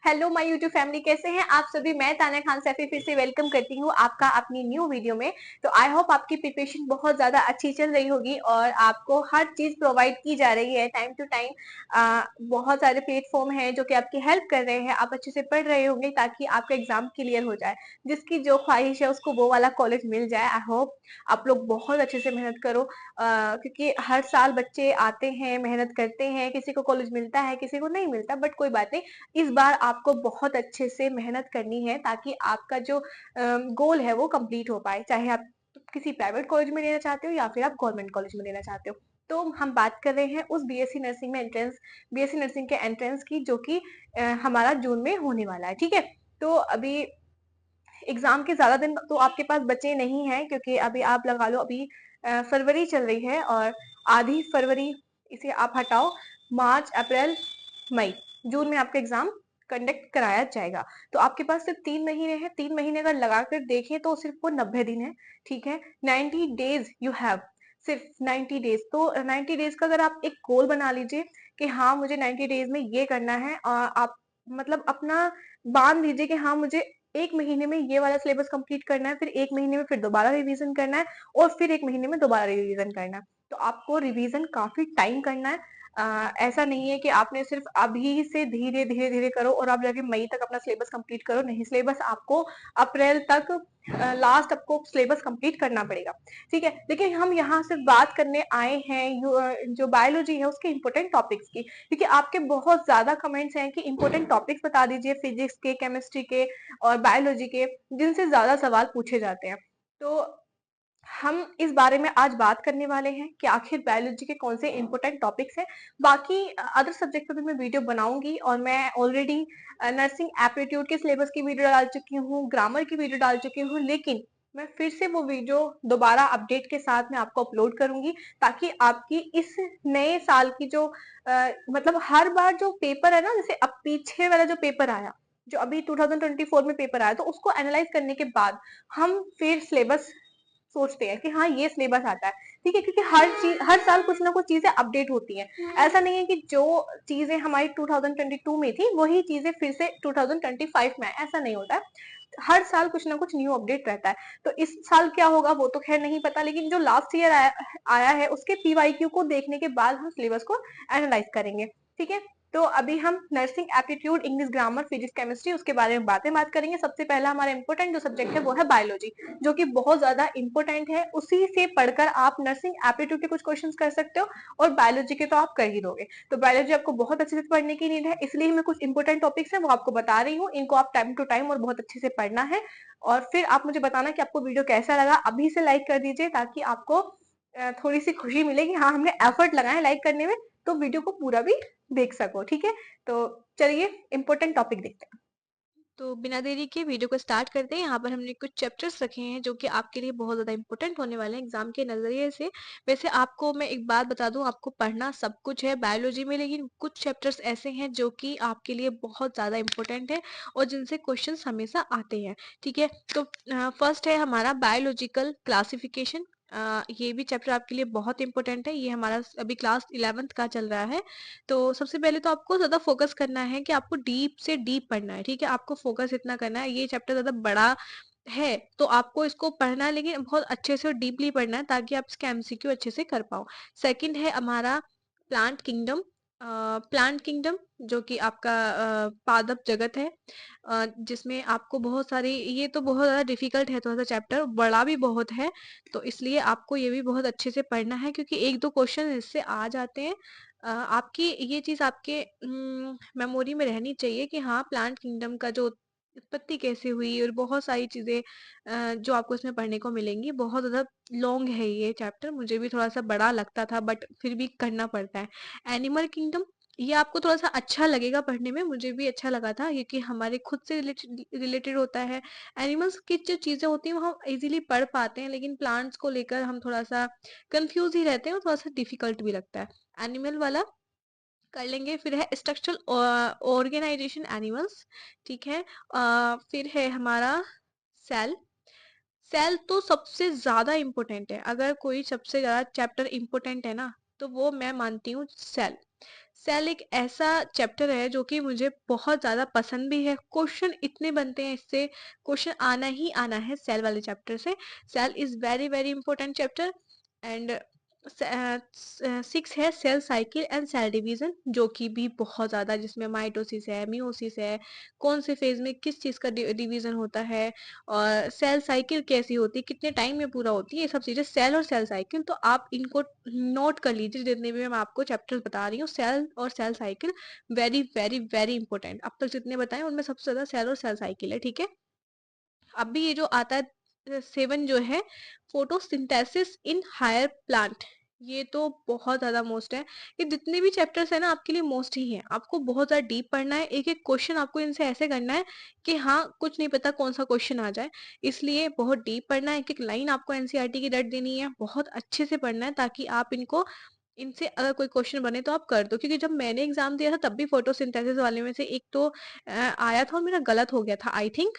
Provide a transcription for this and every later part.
Hello my YouTube family, कैसे हैं आप सभी। मैं तान्या खान सैफी फिर से वेलकम करती हूँ आपका अपनी न्यू वीडियो में। तो आई होप आपकी प्रिपरेशन बहुत ज्यादा अच्छी चल रही होगी और आपको हर चीज प्रोवाइड की जा रही है टाइम टू टाइम। बहुत सारे प्लेटफॉर्म हैं जो कि आपकी हेल्प कर रहे हैं, आप अच्छे से पढ़ रहे होंगे ताकि आपका एग्जाम क्लियर हो जाए। जिसकी जो ख्वाहिश है उसको वो वाला कॉलेज मिल जाए। आई होप आप लोग बहुत अच्छे से मेहनत करो, क्योंकि हर साल बच्चे आते हैं, मेहनत करते हैं, किसी को कॉलेज मिलता है किसी को नहीं मिलता, बट कोई बात नहीं। इस बार आपको बहुत अच्छे से मेहनत करनी है ताकि आपका जो गोल है वो कंप्लीट हो पाए, चाहे आप किसी प्राइवेट कॉलेज में लेना चाहते हो या फिर आप गवर्नमेंट कॉलेज में लेना चाहते हो। तो हम बात कर रहे हैं उस बीएससी नर्सिंग में एंट्रेंस, बीएससी नर्सिंग के एंट्रेंस की, जो कि हमारा जून में होने वाला है। ठीक है, तो अभी एग्जाम के ज्यादा दिन तो आपके पास बचे नहीं हैं, क्योंकि अभी आप लगा लो अभी फरवरी चल रही है और आधी फरवरी, इसे आप हटाओ, मार्च अप्रैल मई, जून में आपका एग्जाम कंडक्ट कराया जाएगा। तो आपके पास सिर्फ 3 महीने हैं। 3 महीने अगर लगाकर देखें तो सिर्फ वो 90 दिन है। ठीक है, 90 डेज यू हैव, सिर्फ 90 डेज। तो 90 डेज का अगर आप एक गोल बना लीजिए कि हाँ मुझे 90 डेज में ये करना है, और आप मतलब अपना बांध लीजिए कि हाँ मुझे 1 महीने में ये वाला सिलेबस कंप्लीट करना है, फिर 1 महीने में फिर दोबारा रिवीजन करना है, और फिर 1 महीने में दोबारा रिवीजन करना है। तो आपको रिवीजन काफी टाइम करना है। ऐसा नहीं है कि आपने सिर्फ अभी से धीरे धीरे धीरे करो और आप जाके मई तक अपना सिलेबस कंप्लीट करो। नहीं, सिलेबस आपको अप्रैल तक, लास्ट आपको सिलेबस कंप्लीट करना पड़ेगा। ठीक है, लेकिन हम यहाँ सिर्फ बात करने आए हैं जो बायोलॉजी है उसके इंपॉर्टेंट टॉपिक्स की, क्योंकि आपके बहुत ज्यादा कमेंट्स हैं कि इंपॉर्टेंट टॉपिक्स बता दीजिए फिजिक्स के, केमिस्ट्री के और बायोलॉजी के, जिनसे ज्यादा सवाल पूछे जाते हैं। तो हम इस बारे में आज बात करने वाले हैं कि आखिर बायोलॉजी के कौन से इंपॉर्टेंट टॉपिक्स हैं। बाकी अदर सब्जेक्ट पे भी मैं वीडियो बनाऊंगी, और मैं ऑलरेडी नर्सिंग एप्टीट्यूड के सिलेबस की वीडियो डाल चुकी हूँ, ग्रामर की वीडियो डाल चुकी हूँ, लेकिन मैं फिर से वो वीडियो दोबारा अपडेट के साथ में आपको अपलोड करूंगी, ताकि आपकी इस नए साल की जो मतलब हर बार जो पेपर है ना, जैसे अब पीछे वाला जो पेपर आया, जो अभी 2024 में पेपर आया, तो उसको एनालाइज करने के बाद हम फिर सिलेबस सोचते हैं कि हाँ ये सिलेबस आता है। ठीक है, क्योंकि हर चीज हर साल कुछ ना कुछ चीजें अपडेट होती हैं। ऐसा नहीं है कि जो चीजें हमारी 2022 में थी वही चीजें फिर से 2025 में आए, ऐसा नहीं होता है। हर साल कुछ ना कुछ न्यू अपडेट रहता है। तो इस साल क्या होगा वो तो खैर नहीं पता, लेकिन जो लास्ट ईयर आया है उसके पीवाईक्यू को देखने के बाद हम सिलेबस को एनालाइज करेंगे। ठीक है, तो अभी हम nursing aptitude, English grammar, physics, chemistry, उसके बारे में बात करेंगे। सबसे पहला हमारा इंपॉर्टेंट जो सब्जेक्ट है वो है बायोलॉजी, जो कि बहुत ज्यादा इंपॉर्टेंट है। उसी से पढ़कर आप नर्सिंग एप्टीट्यूड के कुछ क्वेश्चन कर सकते हो, और बायोलॉजी के तो आप कर ही दोगे। तो बायोलॉजी आपको बहुत अच्छे से पढ़ने की नीड है, इसलिए मैं कुछ इंपॉर्टेंट टॉपिक्स है वो आपको बता रही हूँ। इनको आप टाइम टू टाइम और बहुत अच्छे से पढ़ना है, और फिर आप मुझे बताना कि आपको वीडियो कैसा लगा। अभी से लाइक कर दीजिए ताकि आपको थोड़ी सी खुशी मिलेगी, हाँ हमने एफर्ट लगाए लाइक करने में, तो वीडियो को पूरा भी देख सको। ठीक है, तो चलिए इंपॉर्टेंट टॉपिक देखते हैं। तो बिना देरी के वीडियो को स्टार्ट करते हैं। यहाँ पर हमने कुछ चैप्टर्स रखे हैं जो कि आपके लिए बहुत ज़्यादा इंपॉर्टेंट होने वाले हैं एग्जाम के नज़रिए से। वैसे आपको मैं एक बात बता दूं, आपको पढ़ना सब कुछ है बायोलॉजी में, लेकिन कुछ चैप्टर्स ऐसे हैं जो कि आपके लिए बहुत ज़्यादा इंपॉर्टेंट है और जिनसे क्वेश्चंस हमेशा आते हैं। ठीक है, तो फर्स्ट है हमारा बायोलॉजिकल क्लासिफिकेशन। ये भी चैप्टर आपके लिए बहुत इंपॉर्टेंट है। ये हमारा अभी क्लास 11th का चल रहा है। तो सबसे पहले तो आपको ज़्यादा फोकस करना है कि आपको डीप से डीप पढ़ना है। ठीक है, आपको फोकस इतना करना है, ये चैप्टर ज़्यादा बड़ा है तो आपको इसको पढ़ना है, लेकिन बहुत अच्छे से और डीपली पढ़ना है ताकि आप इसके एमसीक्यू अच्छे से कर पाओ। सेकंड है हमारा प्लांट किंगडम। प्लांट किंगडम जो कि आपका पादप जगत है, जिसमें आपको बहुत सारी, ये तो बहुत ज़्यादा डिफिकल्ट है, थोड़ा सा चैप्टर बड़ा भी बहुत है, तो इसलिए आपको ये भी बहुत अच्छे से पढ़ना है क्योंकि एक दो क्वेश्चन इससे आ जाते हैं। आपकी ये चीज़ आपके मेमोरी में रहनी चाहिए कि हाँ प्लांट किंगडम का जो उत्पत्ति कैसे हुई और बहुत सारी चीज़ें जो आपको इसमें पढ़ने को मिलेंगी। बहुत ज़्यादा लॉन्ग है ये चैप्टर, मुझे भी थोड़ा सा बड़ा लगता था बट फिर भी करना पड़ता है। एनिमल किंगडम, ये आपको थोड़ा सा अच्छा लगेगा पढ़ने में, मुझे भी अच्छा लगा था क्योंकि हमारे खुद से रिलेटेड होता है। एनिमल्स की जो चीज़ें होती हैं वो हम इजीली पढ़ पाते हैं, लेकिन प्लांट्स को लेकर हम थोड़ा सा कंफ्यूज ही रहते हैं और थोड़ा सा डिफिकल्ट भी लगता है। एनिमल वाला कर लेंगे। फिर है स्ट्रक्चरल ऑर्गेनाइजेशन एनिमल्स। ठीक है, फिर है हमारा सेल। सेल तो सबसे ज्यादा इम्पोर्टेंट है, अगर कोई सबसे ज्यादा चैप्टर इम्पोर्टेंट है ना तो वो मैं मानती हूँ सेल। सेल एक ऐसा चैप्टर है जो कि मुझे बहुत ज़्यादा पसंद भी है। क्वेश्चन इतने बनते हैं इससे, क्वेश्चन आना ही आना है सेल वाले चैप्टर से। Cell is very, very important chapter. And 6 है cell cycle and cell division, जो कि भी बहुत ज़्यादा, जिसमें माइटोसिस है, मियोसिस है, कौन से फेज़ में किस चीज़ का डिवीज़न होता है, और सेल साइकिल कैसी होती है, कितने टाइम में पूरा होती है, ये सब चीज़ें सेल और सेल साइकिल। तो आप इनको नोट कर लीजिए, जितने भी मैं आपको चैप्टर्स बता रही हूँ, सेल और cell cycle very, very, very important. अब तक जितने बताए उनमें सबसे ज़्यादा सेल और सेल साइकिल है, ठीक है? अभी ये जो आता है 7 जो है, फोटोसिंथेसिस इन हायर प्लांट, ये तो बहुत ज़्यादा मोस्ट है। ये जितने भी चैप्टर्स है ना आपके लिए मोस्ट ही हैं। आपको बहुत ज़्यादा डीप पढ़ना है, एक-एक क्वेश्चन आपको इनसे ऐसे करना है कि हाँ, कुछ नहीं पता कौन-सा क्वेश्चन आ जाए। इसलिए बहुत डीप पढ़ना है, एक-एक लाइन आपको एनसीईआरटी की रट देनी है, बहुत अच्छे से पढ़ना है ताकि आप इनसे अगर कोई क्वेश्चन बने तो आप कर दो। क्योंकि जब मैंने एग्ज़ाम दिया था तब भी फोटोसिंथेसिस वाले में से एक तो आया था और मेरा गलत हो गया था आई थिंक,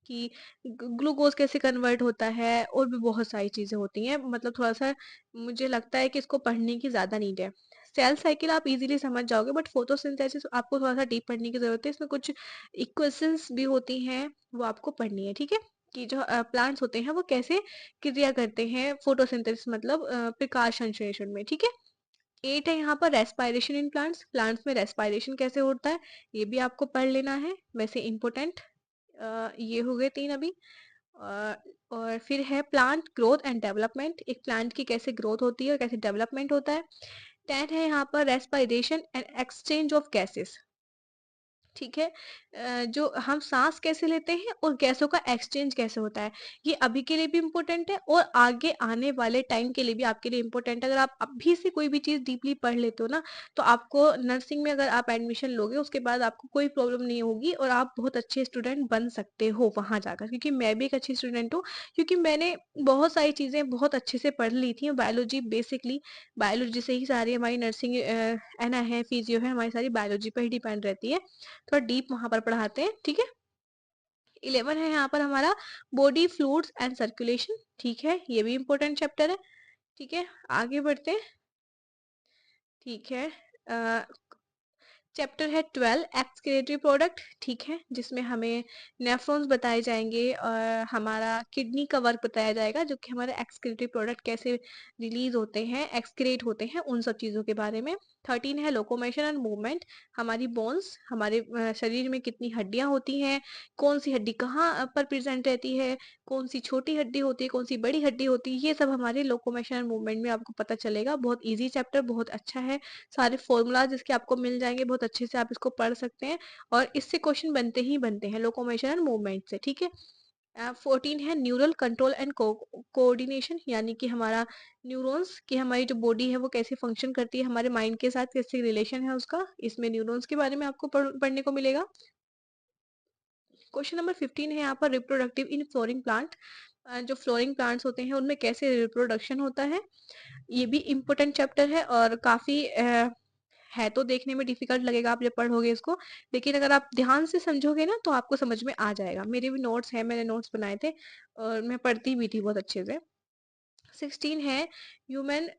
कि ग्लूकोज कैसे कन्वर्ट होता है, और भी बहुत सारी चीजें होती हैं। मतलब थोड़ा सा मुझे लगता है कि इसको पढ़ने की ज्यादा नीड है। सेल साइकिल आप इजीली समझ जाओगे, बट फोटोसिंथेसिस आपको थोड़ा सा डीप पढ़ने की जरूरत है। इसमें कुछ इक्वेशंस भी होती हैं, वो आपको पढ़नी है, ठीक है? कि जो प्लांट्स होते हैं वो कैसे क्रिया करते हैं, फोटोसिंथेसिस मतलब प्रकाश संश्लेषण में, ठीक है? 8 है यहाँ पर रेस्पायरेशन इन प्लांट्स, प्लांट्स में रेस्पायरेशन कैसे होता है, ये भी आपको पढ़ लेना है। वैसे इंपॉर्टेंट ये हो गए 3 अभी। अ, और फिर है प्लांट ग्रोथ एंड डेवलपमेंट, एक प्लांट की कैसे ग्रोथ होती है और कैसे डेवलपमेंट होता है। 10 है यहाँ पर respiration and exchange of gases, ठीक है? जो हम सांस कैसे लेते हैं और गैसों का एक्सचेंज कैसे होता है, ये अभी के लिए भी इम्पोर्टेंट है और आगे आने वाले टाइम के लिए भी आपके लिए इम्पोर्टेंट है। अगर आप अभी से कोई भी चीज़ डीपली पढ़ लेते हो ना, तो आपको नर्सिंग में अगर आप एडमिशन लोगे उसके बाद आपको कोई प्रॉब्लम नहीं होगी और आप बहुत अच्छे स्टूडेंट बन सकते हो वहाँ जाकर। क्योंकि मैं भी एक अच्छी स्टूडेंट हूँ, क्योंकि मैंने बहुत सारी चीज़ें बहुत अच्छे से पढ़ ली थी। बायोलॉजी बेसिकली, बायोलॉजी से ही सारी हमारी नर्सिंग है ना, है फिजियो है, हमारी सारी बायोलॉजी पर ही डिपेंड रहती है। थोड़ा डीप वहाँ पर पढ़ाते हैं, ठीक है? 11 है यहाँ पर हमारा बॉडी फ्लूइड्स एंड सर्कुलेशन, ठीक है? ये भी इम्पोर्टेंट चैप्टर है, ठीक है? आगे बढ़ते हैं, ठीक है? चैप्टर है 12 एक्सक्रीटरी प्रोडक्ट, ठीक है? जिसमें हमें नेफ्रॉन्स बताए जाएंगे और हमारा किडनी का वर्क बताया जाएगा, जो कि हमारे एक्सक्रीटरी प्रोडक्ट कैसे रिलीज होते हैं, एक्सक्रीट होते हैं, उन सब चीज़ों के बारे में। 13 है लोकोमोशन एंड मूवमेंट, हमारी बोन्स, हमारे शरीर में कितनी हड्डियां होती हैं, कौन सी हड्डी कहाँ पर प्रेजेंट रहती है, कौन सी छोटी हड्डी होती है, कौन सी बड़ी हड्डी होती है, ये सब हमारे लोकोमोशन एंड मूवमेंट में आपको पता चलेगा। बहुत ईजी चैप्टर, बहुत अच्छा है। सारे फॉर्मूलाज इसके आपको मिल जाएंगे, बहुत अच्छे से आप इसको पढ़ सकते हैं और इससे क्वेश्चन बनते ही बनते हैं लोकोमोशन एंड मूवमेंट से, ठीक है? 14 है न्यूरल कंट्रोल एंड कोऑर्डिनेशन, यानी कि हमारा न्यूरॉन्स की, हमारी जो बॉडी है वो कैसे फंक्शन करती है, हमारे माइंड के साथ कैसे रिलेशन है उसका, इसमें न्यूरॉन्स के बारे में आपको पढ़ने को मिलेगा। क्वेश्चन नंबर 15 है यहाँ पर रिप्रोडक्टिव इन फ्लोरिंग प्लांट, जो फ्लोरिंग प्लांट्स होते हैं उनमें कैसे रिप्रोडक्शन होता है, ये भी इम्पोर्टेंट चैप्टर है और काफी है तो देखने में डिफिकल्ट लगेगा आप जब पढ़ोगे इसको, लेकिन अगर आप ध्यान से समझोगे ना तो आपको समझ में आ जाएगा। मेरे भी नोट्स हैं, मैंने नोट्स बनाए थे और मैं पढ़ती भी थी बहुत अच्छे से। 16 है ह्यूमन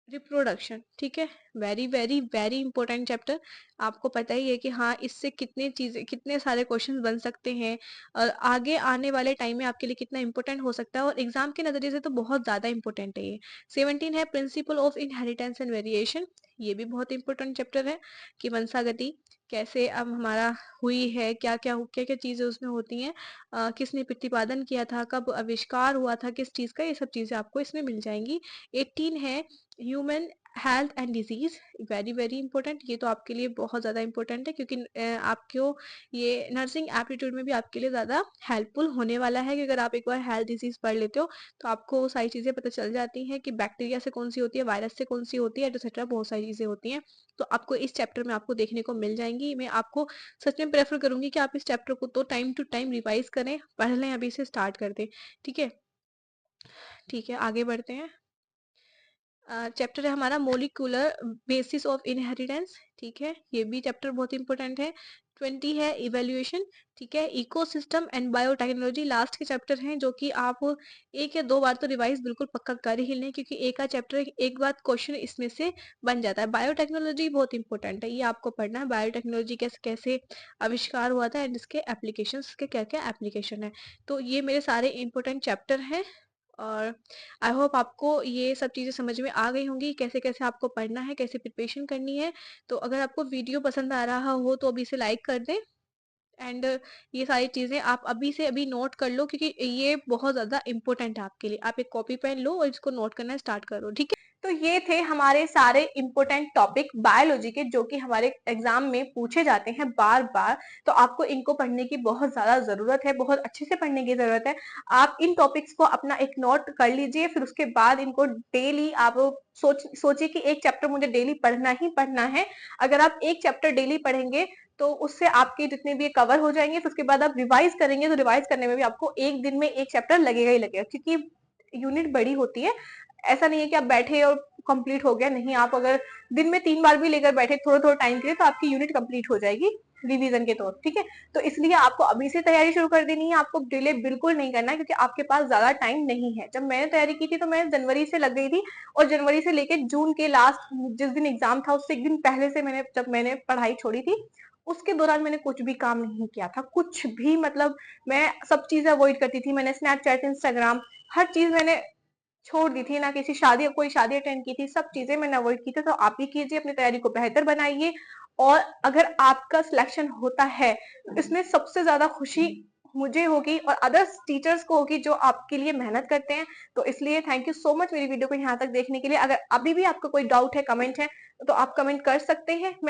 रिप्रोडक्शन, ठीक है? Very, very, very important chapter. आपको पता ही है कि हाँ, इससे कितने चीजें, कितने सारे क्वेश्चन बन सकते हैं और आगे आने वाले टाइम में आपके लिए कितना इंपॉर्टेंट हो सकता है, और एग्जाम के नजरिए से तो बहुत ज्यादा इंपॉर्टेंट है ये। 17 है principle of inheritance and variation, ये भी बहुत इंपॉर्टेंट चैप्टर है कि वंशागति कैसे अब हमारा हुई है, क्या क्या चीजें उसमें होती हैं, किसने प्रतिपादन किया था, कब आविष्कार हुआ था किस चीज का, ये सब चीजें आपको इसमें मिल जाएंगी। 18 है human health and disease, very, very important, ये तो आपके लिए बहुत ज़्यादा इंपॉर्टेंट है क्योंकि आपको ये नर्सिंग एप्टीट्यूड में भी आपके लिए ज़्यादा हेल्पफुल होने वाला है कि अगर आप एक बार हेल्थ डिजीज पढ़ लेते हो तो आपको वो सारी चीज़ें पता चल जाती हैं कि बैक्टीरिया से कौन सी होती है, वायरस से कौन सी होती है, एटसेट्रा, बहुत सारी चीज़ें होती हैं। तो आपको इस चैप्टर में आपको देखने को मिल जाएंगी। मैं आपको सच में प्रेफर करूंगी कि आप इस चैप्टर को तो टाइम टू टाइम रिवाइज करें, पढ़ लें, अभी से स्टार्ट कर दें, ठीक है? ठीक है, आगे बढ़ते हैं। चैप्टर है हमारा मोलिकुलर बेसिस ऑफ इनहेरिटेंस, ठीक है? ये भी चैप्टर बहुत इंपॉर्टेंट है। 20 है इवैल्यूएशन, ठीक है, इकोसिस्टम एंड बायोटेक्नोलॉजी लास्ट के चैप्टर हैं जो कि आप 1 या 2 बार तो रिवाइज़ बिल्कुल पक्का कर ही लें, क्योंकि एक आध चैप्टर एक बार क्वेश्चन इसमें से बन जाता है। बायोटेक्नोलॉजी बहुत इंपॉर्टेंट है, ये आपको पढ़ना है। बायोटेक्नोलॉजी कैसे कैसे आविष्कार हुआ था एंड इसके एप्लीकेशंस के क्या-क्या एप्लीकेशन है। तो ये मेरे सारे इंपॉर्टेंट चैप्टर हैं और आई होप आपको ये सब चीज़ें समझ में आ गई होंगी, कैसे-कैसे आपको पढ़ना है, कैसे प्रिपरेशन करनी है। तो अगर आपको वीडियो पसंद आ रहा हो तो अभी इसे लाइक कर दें एंड ये सारी चीज़ें आप अभी से अभी नोट कर लो, क्योंकि ये बहुत ज़्यादा इम्पोर्टेंट है आपके लिए। आप एक कॉपी पेन लो और इसको नोट करना स्टार्ट करो, ठीक है? तो ये थे हमारे सारे इम्पोर्टेंट टॉपिक बायोलॉजी के, जो कि हमारे एग्जाम में पूछे जाते हैं बार-बार। तो आपको इनको पढ़ने की बहुत ज़्यादा ज़रूरत है, बहुत अच्छे से पढ़ने की ज़रूरत है। आप इन टॉपिक्स को अपना एक नोट कर लीजिए, फिर उसके बाद इनको डेली आप सोचिए कि एक चैप्टर मुझे डेली पढ़ना ही पढ़ना है। अगर आप एक चैप्टर डेली पढ़ेंगे, तो उससे आपके जितने भी कवर हो जाएँगे, फिर उसके बाद आप रिवाइज़ करेंगे, तो रिवाइज़ करने में भी आपको 1 दिन में 1 चैप्टर लगेगा ही लगेगा, क्योंकि यूनिट बड़ी होती है। ऐसा नहीं है कि आप बैठे और कंप्लीट हो गया, नहीं, आप अगर दिन में 3 बार भी लेकर बैठे थोड़ा-थोड़ा टाइम के लिए, तो आपकी यूनिट कंप्लीट हो जाएगी रिवीजन के तौर, ठीक है? तो इसलिए आपको अभी से तैयारी शुरू कर देनी है, आपको डिले बिल्कुल नहीं करना है, क्योंकि आपके पास ज़्यादा टाइम नहीं है। जब मैंने तैयारी की थी तो मैं जनवरी से लग गई थी, और जनवरी से लेके जून के लास्ट जिस दिन एग्ज़ाम था उससे 1 दिन पहले से जब मैंने पढ़ाई छोड़ी थी, उसके दौरान मैंने कुछ भी काम नहीं किया था, कुछ भी, मतलब मैं सब चीज़ें अवॉइड करती थी। मैंने स्नैपचैट, इंस्टाग्राम, हर चीज़ मैंने छोड़ दी थी, ना किसी शादी कोई शादी अटेंड की थी, सब चीज़ें मैंने अवॉइड की थी। तो आप भी कीजिए, अपनी तैयारी को बेहतर बनाइए, और अगर आपका सिलेक्शन होता है, तो इसमें सबसे ज़्यादा खुशी मुझे होगी और अदर्स टीचर्स को होगी, जो आपके लिए मेहनत करते हैं। तो इसलिए थैंक यू सो मच मेरी वीडियो को यहाँ तक देखने के लिए। अगर अभी भी आपको कोई डाउट है, कमेंट है, तो आप कमेंट कर सकते हैं। मैं